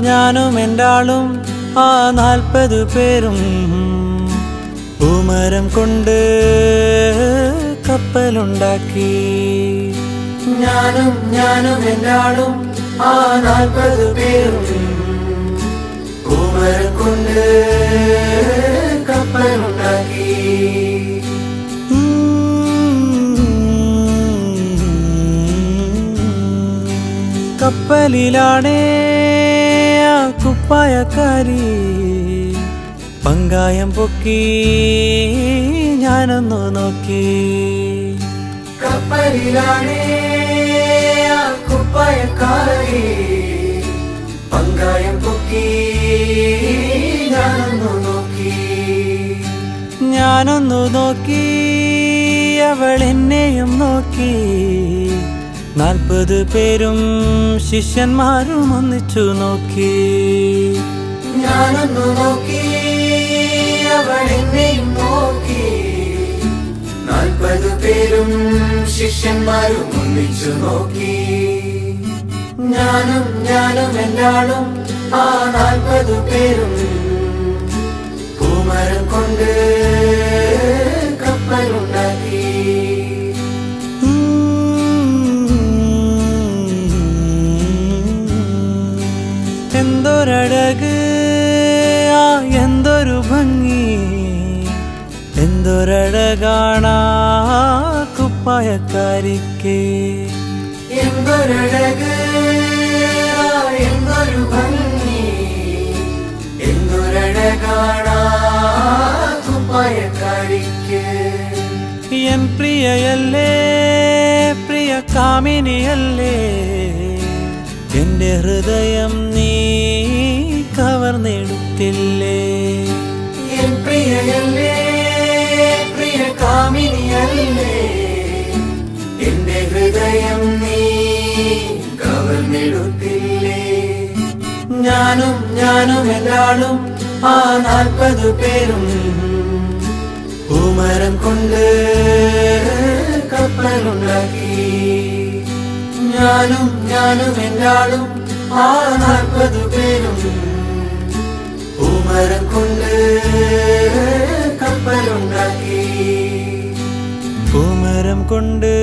ഞാനും എൻ്റാളും 40 പേരും പൂമരം കൊണ്ട് കപ്പലുണ്ടാക്കി. ഞാനും എൻ്റാളും 40 പേരും പൂമരം കൊണ്ട് കപ്പലുണ്ടാക്കി. കപ്പലിലാണേ കുപ്പായക്കാരി പങ്കായം പൊക്കി ഞാനൊന്നു നോക്കി. കപ്പലിലാണേ കുപ്പായക്കാരി പങ്കായം പൊക്കി ഞാനൊന്നു നോക്കി. അവൾ എന്നെയും നോക്കി. 40 പേരും ശിഷ്യന്മാരും ഒന്നിച്ചു നോക്കി. ഞാനൊന്നു നോക്കി, അവൾ എന്നെയും നോക്കി. 40 പേരും ശിഷ്യന്മാരും ഒന്നിച്ചു നോക്കി. ഞാനും എൻ്റാളും 40 പേരും പൂമരം കൊണ്ട് കപ്പലുണ്ടാക്കി. എന്തൊരഴക്, എന്തൊരു ഭംഗി, എന്തൊരഴകാണാ കുപ്പായക്കാരിക്ക്. എന്തൊരഴക്, എന്തൊരു ഭംഗി, എന്തൊരഴകാണാ കുപ്പായക്കാരിക്ക്. എൻ പ്രിയയല്ലേ, പ്രിയ കാമിനിയല്ലേ, എന്റെ ഹൃദയം നീ കവർന്നെടുത്തില്ലേ. എൻ പ്രിയയല്ലേ, പ്രിയ കാമിനിയല്ലേ, എന്റെ ഹൃദയം നീ കവർന്നെടുത്തില്ലേ. ഞാനും എൻ്റാളും 40 പേരും പൂമരം കൊണ്ട് കപ്പലുണ്ടാക്കി. ഞാനും എൻ്റാളും 40 പേരും പൂമരം കൊണ്ട് കപ്പലുണ്ടാക്കി. പൂമരം കൊണ്ട്